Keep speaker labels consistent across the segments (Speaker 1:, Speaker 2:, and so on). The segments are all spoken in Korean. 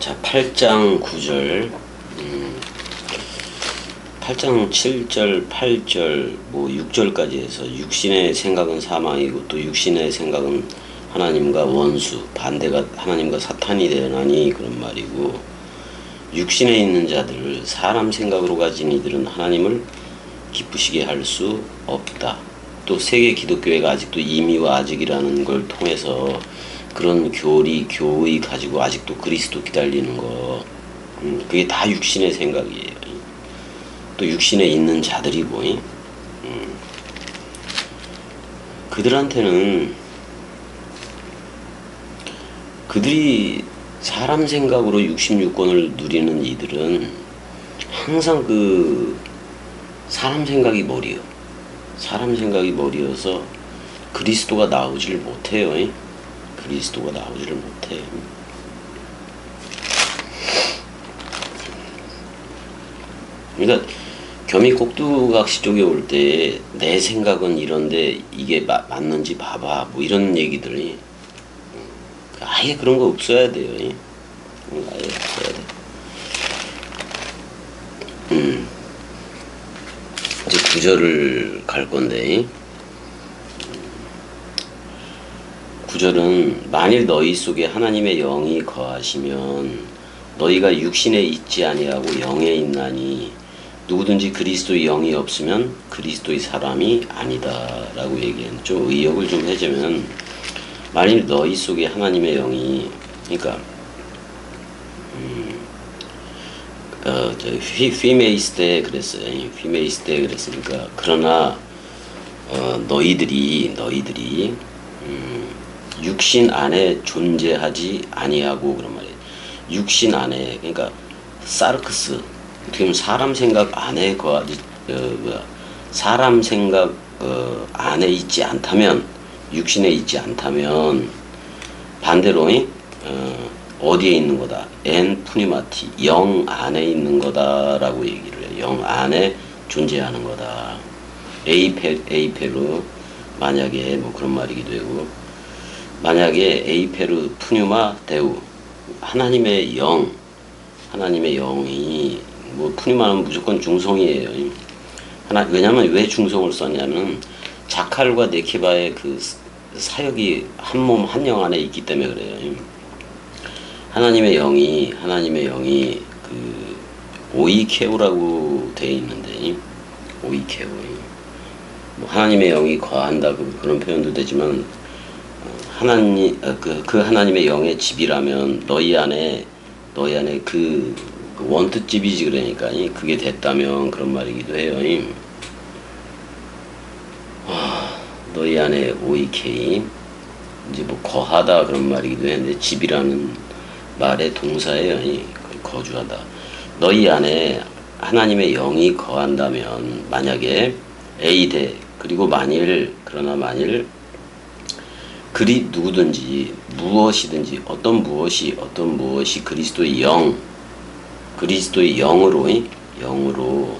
Speaker 1: 자, 8장 9절, 8장 7절, 8절, 6절까지 해서 육신의 생각은 사망이고 또 육신의 생각은 하나님과 원수, 반대가 하나님과 사탄이 되나니 그런 말이고, 육신에 있는 자들, 사람 생각으로 가진 이들은 하나님을 기쁘시게 할 수 없다. 또 세계 기독교회가 아직도 이미와 아직이라는 걸 통해서 그런 교의 가지고 아직도 그리스도 기다리는 거, 그게 다 육신의 생각이에요. 또 육신에 있는 자들이고, 그들한테는 그들이 사람 생각으로 66권을 누리는 이들은 항상 그 사람 생각이 머리요. 사람 생각이 머리여서 그리스도가 나오지를 못해요. 그리스도가 나오지를 못해요. 그러니까 겸이 꼭두각시 쪽에 올 때 내 생각은 이런데 이게 맞는지 봐봐, 뭐 이런 얘기들이 아예 그런 거 없어야 돼요. 아예 없어야 돼. 이제 구절을 갈 건데, 구절은 만일 너희 속에 하나님의 영이 거하시면 너희가 육신에 있지 아니하고 영에 있나니 누구든지 그리스도의 영이 없으면 그리스도의 사람이 아니다 라고 얘기해요. 좀 의역을 좀 해주면, 만일 너희 속에 하나님의 영이, 그러니까 휘메이스 때 그랬어요. 휘메이스 때 그랬으니까, 그러나 너희들이 육신 안에 존재하지 아니하고 그런 말이에요. 육신 안에, 그러니까 사르크스, 어떻게 보면 사람 생각 안에 사람 생각 안에 있지 않다면, 육신에 있지 않다면 반대로 어디에 있는 거다? 엔 푸니마티, 영 안에 있는 거다라고 얘기를 해요. 영 안에 존재하는 거다. 에이페르, 만약에 뭐 그런 말이기도 하고, 만약에 에이페르 푸뉴마 데우, 하나님의 영이, 뭐 푸뉴마는 무조건 중성이에요. 왜냐면 왜 중성을 썼냐면 자칼과 네키바의 그 사역이 한 몸 한 영 안에 있기 때문에 그래요. 하나님의 영이 그 오이케우라고 되어 있는데, 오이케우, 뭐 하나님의 영이 거한다 그런 표현도 되지만, 그 하나님의 영의 집이라면 너희 안에 그 원투집이지, 그러니까 그게 됐다면 그런 말이기도 해요. 너희 안에 오이케이, 이제 뭐 거하다 그런 말이기도 했는데, 집이라는 말의 동사예요. 거주하다. 너희 안에 하나님의 영이 거한다면, 만약에 에이데, 그리고 그러나 만일 누구든지 무엇이든지 어떤 무엇이 그리스도의 영으로 그리스도의 영으로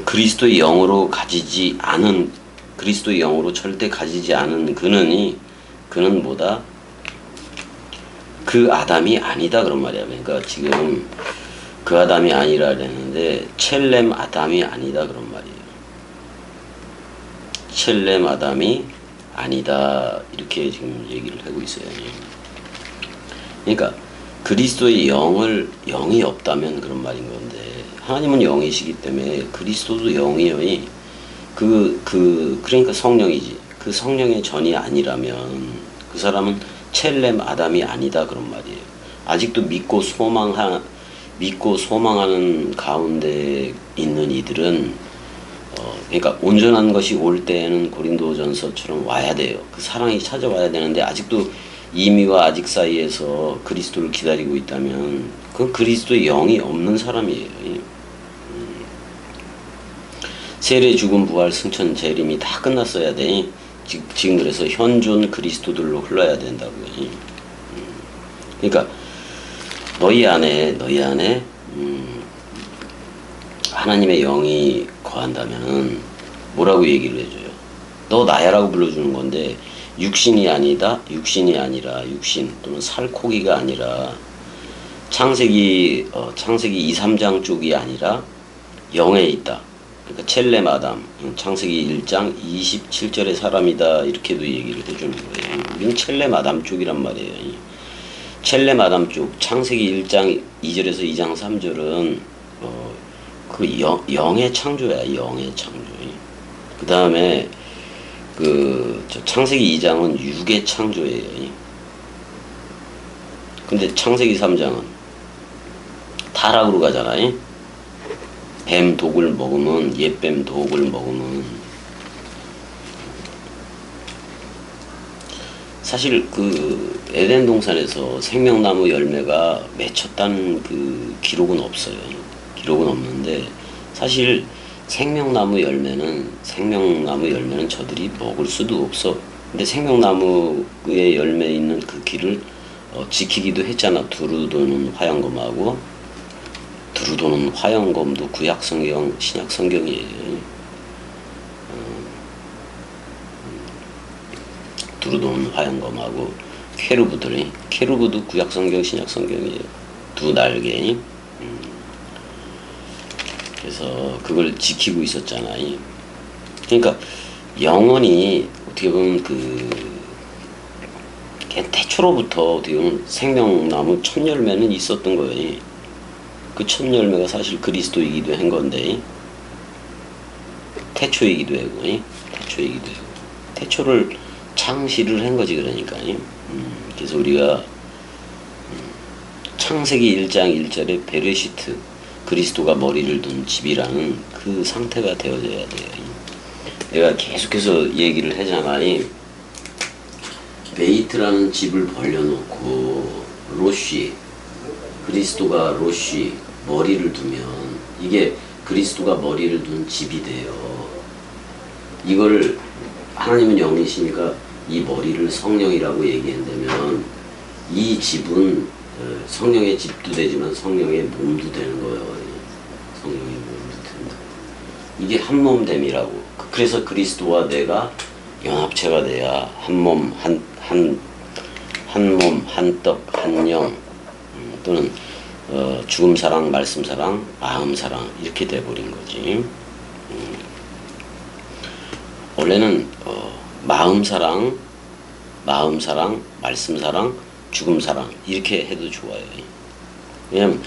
Speaker 1: 그리스도의 영으로 가지지 않은, 그리스도의 영으로 절대 가지지 않은 그는 뭐다? 그 아담이 아니다 그런 말이야. 그러니까 지금 그 아담이 아니라 그랬는데 첼렘 아담이 아니다 그런 말이에요. 첼렘 아담이 아니다, 이렇게 지금 얘기를 하고 있어요. 그러니까 그리스도의 영이 없다면 그런 말인 건데, 하나님은 영이시기 때문에 그리스도도 영이에요. 그러니까 성령이지. 그 성령의 전이 아니라면 그 사람은 첼렘 아담이 아니다 그런 말이에요. 아직도 믿고 소망하는 가운데 있는 이들은 그러니까 온전한 것이 올 때에는 고린도전서처럼 와야 돼요. 그 사랑이 찾아와야 되는데, 아직도 이미와 아직 사이에서 그리스도를 기다리고 있다면 그건 그리스도의 영이 없는 사람이에요. 세례, 죽음, 부활, 승천, 재림이 다 끝났어야 돼. 지금 그래서 현존 그리스도들로 흘러야 된다고요. 그러니까 너희 안에 하나님의 영이 거한다면 뭐라고 얘기를 해줘요? 너 나야라고 불러주는 건데 육신이 아니다, 육신이 아니라 육신 또는 살코기가 아니라 창세기 2, 3장 쪽이 아니라 영에 있다. 그러니까 첼레마담 창세기 1장 27절의 사람이다 이렇게도 얘기를 해주는 거예요. 이건 첼레마담 쪽이란 말이에요. 첼레마담 쪽 창세기 1장 2절에서 2장 3절은 그 영의 창조야. 영의 창조. 그 다음에 창세기 2장은 육의 창조예요. 근데 창세기 3장은 타락으로 가잖아요. 뱀 독을 먹으면 옛뱀 독을 먹으면 사실 그 에덴 동산에서 생명나무 열매가 맺혔다는 그 기록은 없어요. 기록은 없는데 사실 생명나무 열매는 저들이 먹을 수도 없어. 근데 생명나무의 열매 있는 그 길을 지키기도 했잖아. 두루 도는 화양검하고 두루 도는 화양검도 구약 성경, 신약 성경이에요. 두루 도는 화양검하고 케루브도 구약 성경, 신약 성경이에요. 두 날개. 그래서 그걸 지키고 있었잖아요. 그러니까 영원히 어떻게 보면 태초로부터 어떻게 보면 생명나무 첫 열매는 있었던 거예요. 그 첫 열매가 사실 그리스도이기도 한 건데 태초이기도 하고 태초를 창시를 한 거지. 그러니까 그래서 우리가 창세기 1장 1절에 베레시트 그리스도가 머리를 둔 집이라는 그 상태가 되어져야 돼요. 내가 계속해서 얘기를 하잖아요. 베이트라는 집을 벌려놓고 그리스도가 머리를 두면 이게 그리스도가 머리를 둔 집이 돼요. 이걸 하나님은 영이시니까 이 머리를 성령이라고 얘기한다면 이 집은 성령의 집도 되지만 성령의 몸도 되는 거예요. 성령의 몸도 된다. 이게 한 몸됨이라고. 그래서 그리스도와 내가 연합체가 돼야 한 몸, 한 떡, 한 영, 또는 죽음 사랑, 말씀 사랑, 마음 사랑 이렇게 돼버린 거지. 원래는 마음 사랑, 말씀 사랑, 죽음 사랑 이렇게 해도 좋아요. 왜냐면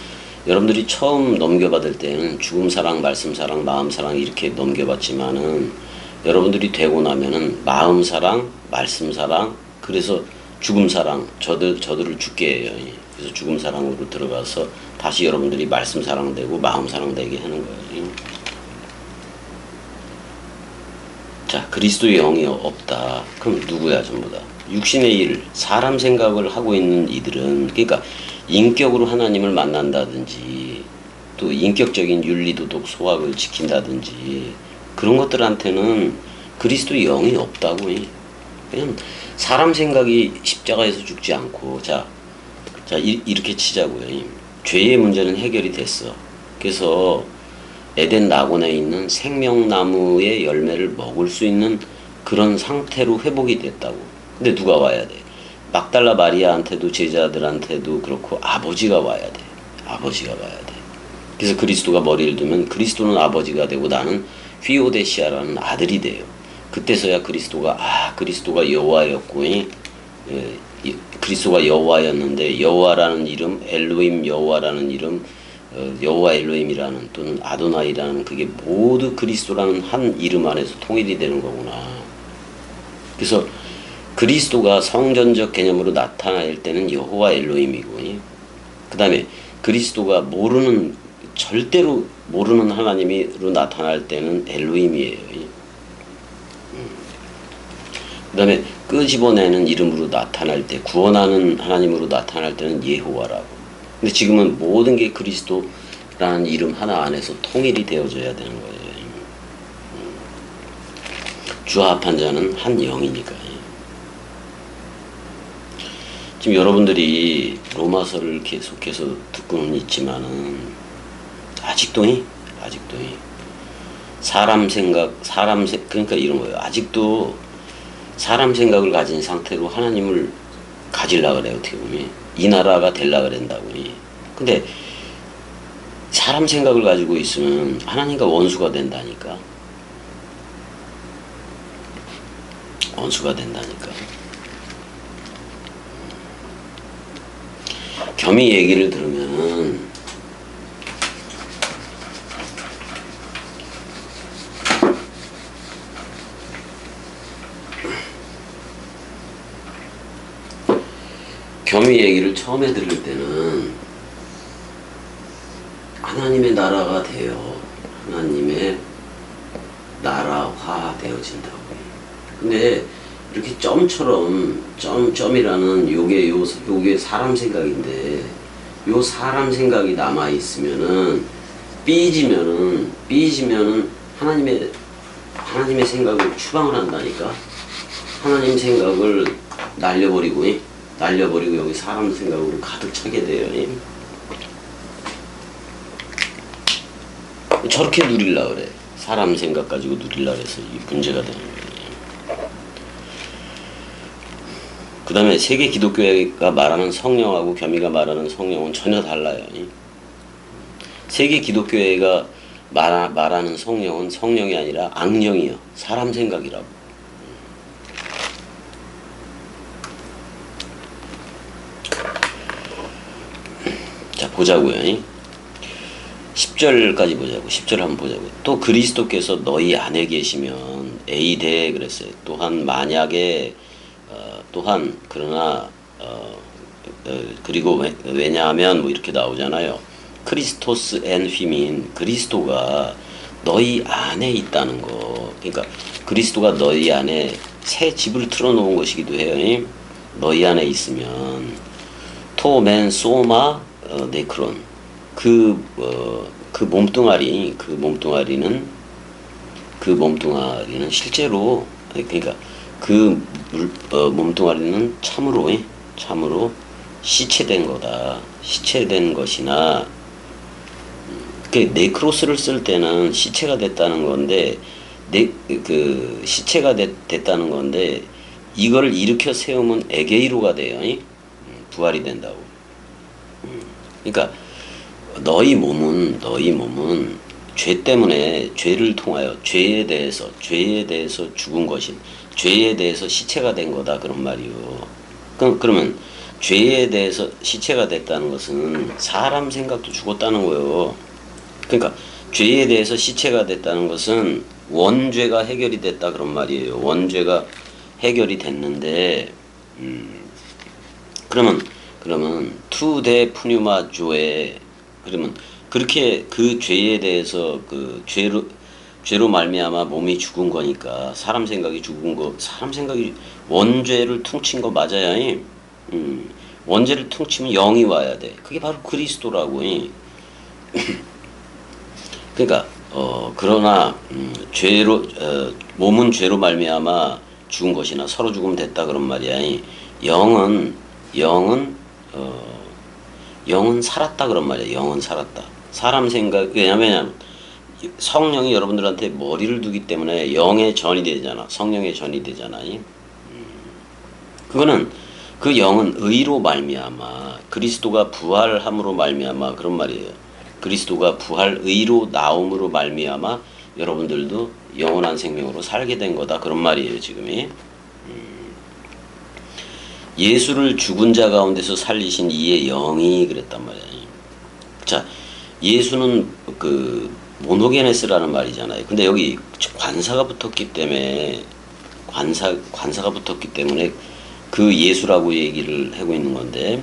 Speaker 1: 여러분들이 처음 넘겨받을 때는 죽음 사랑, 말씀 사랑, 마음 사랑 이렇게 넘겨받지만은 여러분들이 되고 나면은 마음 사랑, 말씀 사랑, 그래서 죽음 사랑, 저들을 죽게 해요. 그래서 죽음 사랑으로 들어가서 다시 여러분들이 말씀 사랑 되고 마음 사랑 되게 하는 거예요. 자, 그리스도의 영이 없다. 그럼 누구야 전부 다? 육신의 일, 사람 생각을 하고 있는 이들은, 그러니까 인격으로 하나님을 만난다든지 또 인격적인 윤리도덕 소학을 지킨다든지 그런 것들한테는 그리스도의 영이 없다고. 그냥 사람 생각이 십자가에서 죽지 않고 자 이렇게 치자고요. 죄의 문제는 해결이 됐어. 그래서 에덴 낙원에 있는 생명나무의 열매를 먹을 수 있는 그런 상태로 회복이 됐다고. 근데 누가 와야 돼? 막달라 마리아한테도 제자들한테도 그렇고 아버지가 와야 돼. 아버지가 와야 돼. 그래서 그리스도가 머리를 두면 그리스도는 아버지가 되고 나는 휘오데시아라는 아들이 돼요. 그때서야 그리스도가 여호와였고, 그리스도가 여호와였는데 여호와라는 이름, 엘로임 여호와라는 이름, 여호와 엘로임이라는 또는 아도나이라는 그게 모두 그리스도라는 한 이름 안에서 통일이 되는 거구나. 그래서 그리스도가 성전적 개념으로 나타날 때는 여호와 엘로임이고, 그 다음에 그리스도가 절대로 모르는 하나님으로 나타날 때는 엘로임이에요. 그 다음에 끄집어내는 이름으로 나타날 때, 구원하는 하나님으로 나타날 때는 예호와라고. 근데 지금은 모든 게 그리스도라는 이름 하나 안에서 통일이 되어져야 되는 거예요. 주합한 자는 한 영이니까. 지금 여러분들이 로마서를 계속해서 듣고는 있지만은 아직도 사람 생각, 그러니까 이런 거예요. 아직도 사람 생각을 가진 상태로 하나님을 가질라 그래. 어떻게 보면 이 나라가 될라 그런다고. 근데 사람 생각을 가지고 있으면 하나님과 원수가 된다니까. 원수가 된다니까. 겸이 얘기를 들으면 겸이 얘기를 처음에 들을 때는 하나님의 나라가 되어 하나님의 나라화 되어진다고. 근데 이렇게 점처럼 점이라는 요게 사람 생각인데 요 사람 생각이 남아 있으면은 삐지면은 하나님의 생각을 추방을 한다니까. 하나님 생각을 날려버리고 여기 사람 생각으로 가득 차게 돼요. 저렇게 누릴라 그래. 사람 생각 가지고 누릴라 그래서 이 문제가 되는 거예요. 그 다음에 세계 기독교회가 말하는 성령하고 겸이가 말하는 성령은 전혀 달라요. 세계 기독교회가 말하는 성령은 성령이 아니라 악령이요. 사람 생각이라고. 자, 보자고요. 10절까지 보자고. 10절 한번 보자고. 또 그리스도께서 너희 안에 계시면 에이데 그랬어요. 또한 만약에 또한 그러나 그리고 왜냐하면 뭐 이렇게 나오잖아요. 크리스토스 엔 휘민 그리스도가 너희 안에 있다는 거. 그러니까 그리스도가 너희 안에 새 집을 틀어놓은 것이기도 해요. 너희 안에 있으면 토멘 소마 네크론 그 몸뚱아리는 실제로 그러니까 몸뚱아리는 참으로 시체된 거다. 시체된 것이나 네크로스를 쓸 때는 시체가 됐다는 건데 시체가 됐다는 건데 이걸 일으켜 세우면 에게이로가 돼요. 부활이 된다고. 그러니까 너희 몸은 죄 때문에 죄를 통하여 죄에 대해서 죽은 것인 죄에 대해서 시체가 된 거다 그런 말이요. 그러면 죄에 대해서 시체가 됐다는 것은 사람 생각도 죽었다는 거예요. 그러니까 죄에 대해서 시체가 됐다는 것은 원죄가 해결이 됐다 그런 말이에요. 원죄가 해결이 됐는데 그러면 투데 푸뉴마 조에 그러면 그렇게 그 죄에 대해서 그 죄로 말미암아 몸이 죽은 거니까 사람 생각이 죽은 거 사람 생각이 원죄를 퉁친 거 맞아요. 원죄를 퉁치면 영이 와야 돼. 그게 바로 그리스도라고. 그러니까 그러나 몸은 죄로 말미암아 죽은 것이나 서로 죽으면 됐다 그런 말이야. 영은 살았다 그런 말이야. 영은 살았다. 사람 생각 왜냐면 성령이 여러분들한테 머리를 두기 때문에 영의 전이 되잖아. 성령의 전이 되잖아. 그거는 그 영은 의로 말미암아 그리스도가 부활함으로 말미암아 그런 말이에요. 그리스도가 부활 의로 나옴으로 말미암아 여러분들도 영원한 생명으로 살게 된 거다 그런 말이에요. 지금이 예수를 죽은 자 가운데서 살리신 이의 영이 그랬단 말이에요. 자, 예수는 그 모노게네스라는 말이잖아요. 근데 여기 관사가 붙었기 때문에 관사가 붙었기 때문에 그 예수라고 얘기를 하고 있는 건데,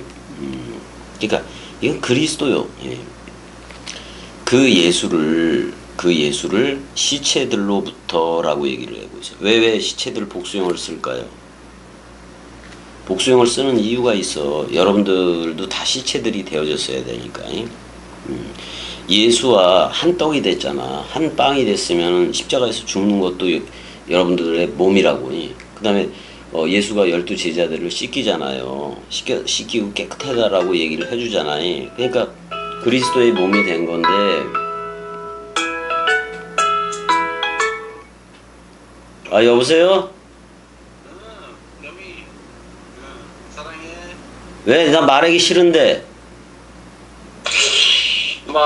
Speaker 1: 그러니까 이건 그리스도요. 예. 그 예수를 시체들로부터라고 얘기를 하고 있어요. 왜 시체들 복수형을 쓸까요? 복수형을 쓰는 이유가 있어. 여러분들도 다 시체들이 되어졌어야 되니까. 예수와 한 떡이 됐잖아. 한 빵이 됐으면 십자가에서 죽는 것도 여러분들의 몸이라고. 그 다음에 예수가 12 제자들을 씻기잖아요. 씻기고 깨끗하다라고 얘기를 해주잖아요. 그러니까 그리스도의 몸이 된 건데 여보세요? 왜? 나 말하기 싫은데.
Speaker 2: 뭐,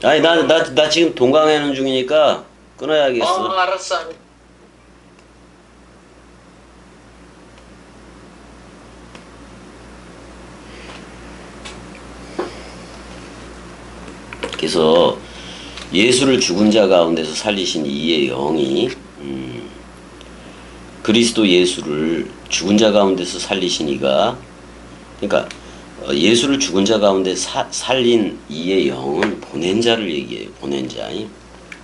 Speaker 1: 아니, 나 지금 동강하는 중이니까 끊어야겠어.
Speaker 2: 알았어.
Speaker 1: 그래서 예수를 죽은 자 가운데서 살리신 이의 영이 그리스도 예수를 죽은 자 가운데서 살리신 이가, 그러니까 예수를 죽은 자 가운데 살린 이의 영은 보낸 자를 얘기해요. 보낸 자.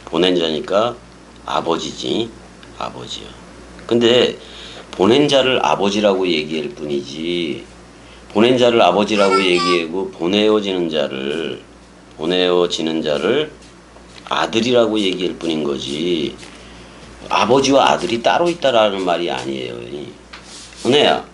Speaker 1: 보낸 자니까 아버지지. 아버지요. 근데 보낸 자를 아버지라고 얘기할 뿐이지, 보낸 자를 아버지라고 얘기하고 보내어지는 자를 아들이라고 얘기할 뿐인 거지, 아버지와 아들이 따로 있다라는 말이 아니에요. 은혜야,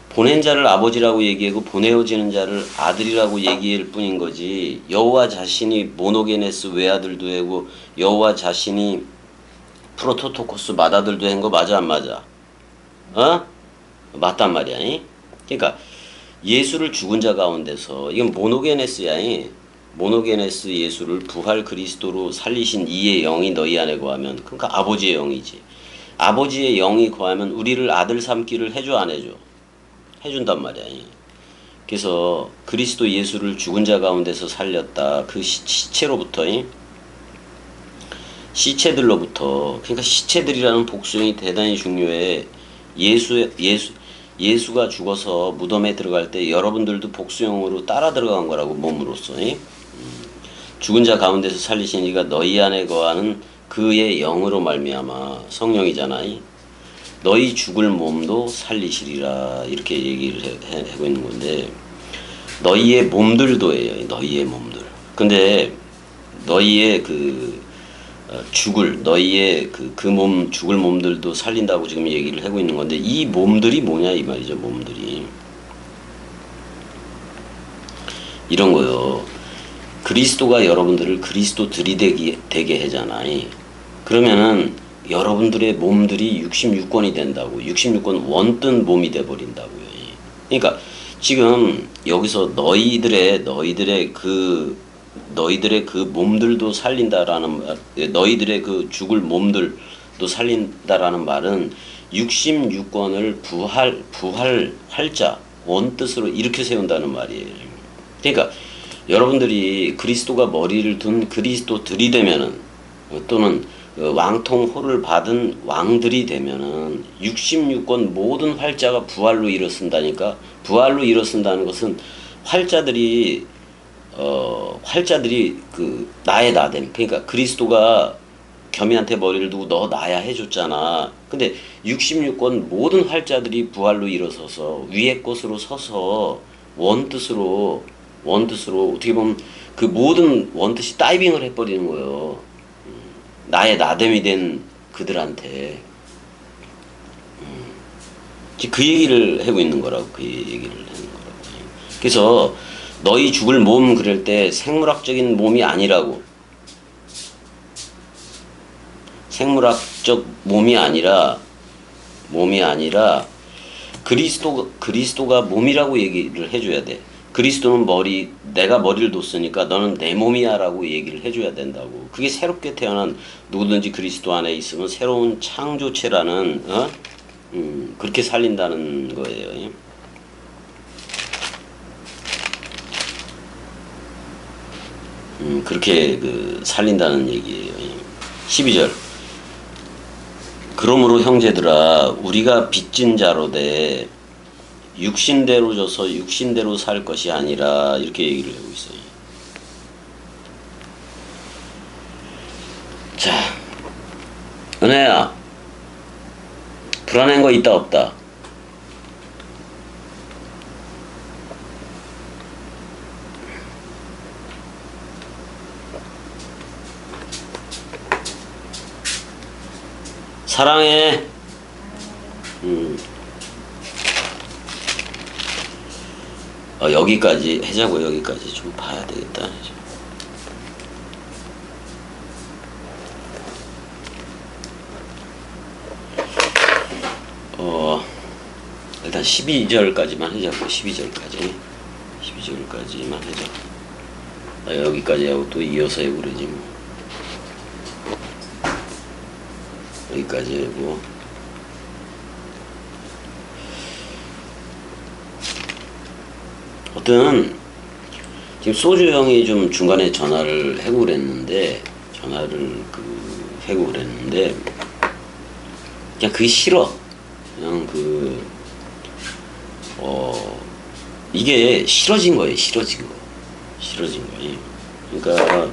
Speaker 1: 보낸 자를 아버지라고 얘기하고 보내어지는 자를 아들이라고 얘기할 뿐인 거지, 여호와 자신이 모노게네스 외아들도 하고 여호와 자신이 프로토토코스 맏아들도 한 거 맞아 안 맞아? 어? 맞단 말이야. 그러니까 예수를 죽은 자 가운데서, 이건 모노게네스야. 모노게네스 예수를 부활 그리스도로 살리신 이의 영이 너희 안에 거하면, 그러니까 아버지의 영이지. 아버지의 영이 거하면 우리를 아들 삼기를 해줘 안 해줘? 해준단 말이야. 그래서 그리스도 예수를 죽은 자 가운데서 살렸다. 그 시체로부터, 시체들로부터, 그러니까 시체들이라는 복수형이 대단히 중요해. 예수가 죽어서 무덤에 들어갈 때 여러분들도 복수형으로 따라 들어간 거라고, 몸으로써. 죽은 자 가운데서 살리신 이가 너희 안에 거하는 그의 영으로 말미암아, 성령이잖아. 너희 죽을 몸도 살리시리라, 이렇게 얘기를 하고 있는 건데, 너희의 몸들도 해요. 너희의 몸들. 근데 너희의 너희의 죽을 몸들도 살린다고 지금 얘기를 하고 있는 건데, 이 몸들이 뭐냐 이 말이죠. 몸들이 이런 거요. 그리스도가 여러분들을 그리스도들이 되게 하잖아. 그러면은 여러분들의 몸들이 66권이 된다고. 66권 원뜬 몸이 돼 버린다고요. 그러니까 지금 여기서 너희들의 그 몸들도 살린다라는 말, 너희들의 그 죽을 몸들도 살린다라는 말은 66권을 활자, 원뜻으로 이렇게 세운다는 말이에요. 그러니까 여러분들이 그리스도가 머리를 둔 그리스도들이 되면은, 또는 왕통호를 받은 왕들이 되면은 66권 모든 활자가 부활로 일어선다니까. 부활로 일어선다는 것은 활자들이 나의 나됨. 그러니까 그리스도가 겸이한테 머리를 두고 너 나야 해줬잖아. 근데 66권 모든 활자들이 부활로 일어서서 위의 것으로 서서 원뜻으로 어떻게 보면 그 모든 원뜻이 다이빙을 해버리는 거예요. 나의 나됨이 된 그들한테. 그 얘기를 하고 있는 거라고. 그 얘기를 하는 거라고. 그래서 너희 죽을 몸 그럴 때 생물학적인 몸이 아니라고. 생물학적 몸이 아니라 그리스도가 몸이라고 얘기를 해줘야 돼. 그리스도는 내가 머리를 뒀으니까 너는 내 몸이야라고 얘기를 해줘야 된다고. 그게 새롭게 태어난 누구든지 그리스도 안에 있으면 새로운 창조체라는, 그렇게 살린다는 거예요. 그렇게 살린다는 얘기예요. 12절. 그러므로 형제들아, 우리가 빚진 자로되 육신대로 져서 육신대로 살 것이 아니라, 이렇게 얘기를 하고 있어요. 자, 은혜야, 불안한 거 있다 없다? 사랑해. 여기까지 하자고. 여기까지 좀 봐야 되겠다. 일단 자, 12절까지만 하자고. 12절까지만 하자. 여기까지 하고 또 이어서 해고 그러지 뭐. 여기까지 하고. 어떤 지금 소주 형이 좀 중간에 전화를 해고 그랬는데 그냥 그게 싫어. 그냥 이게 싫어진 거예요. 싫어진 거예요. 그러니까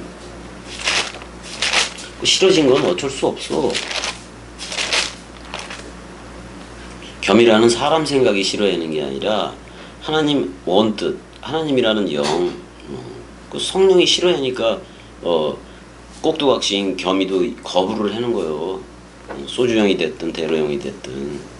Speaker 1: 싫어진 건 어쩔 수 없어. 겸이라는 사람 생각이 싫어하는 게 아니라 하나님 원뜻, 하나님이라는 영, 그 성령이 싫어하니까 꼭두각신 겸이도 거부를 하는 거예요. 소주형이 됐든 대로형이 됐든.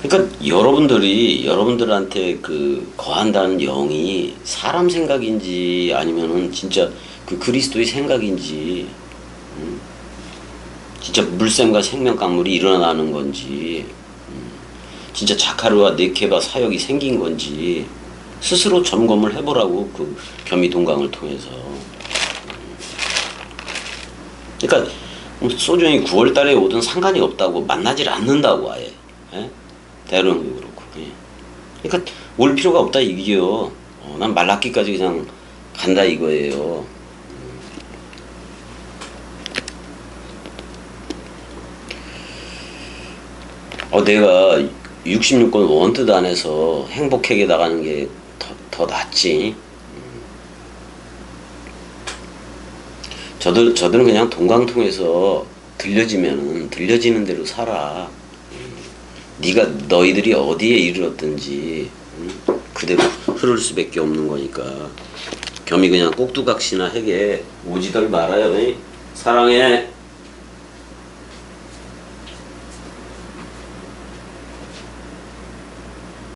Speaker 1: 그러니까 여러분들한테 그 거한다는 영이 사람 생각인지 아니면은 진짜 그 그리스도의 생각인지, 진짜 물샘과 생명 강물이 일어나는 건지, 진짜 자카르와 네케바 사역이 생긴 건지 스스로 점검을 해보라고, 그 겸이 동강을 통해서. 그러니까 소주형이 9월 달에 오든 상관이 없다고, 만나질 않는다고 아예. 예? 대로형도 그렇고. 예. 그러니까 올 필요가 없다 이게요. 난 말라기까지 그냥 간다 이거예요. 내가 66권 원뜻 안에서 행복하게 나가는 게 더 낫지. 저들은 그냥 동강 통해서 들려지는 대로 살아. 너희들이 어디에 이르렀든지 그대로 흐를 수밖에 없는 거니까. 겸이 그냥 꼭두각시나 해게 오지들 말아요. 사랑해.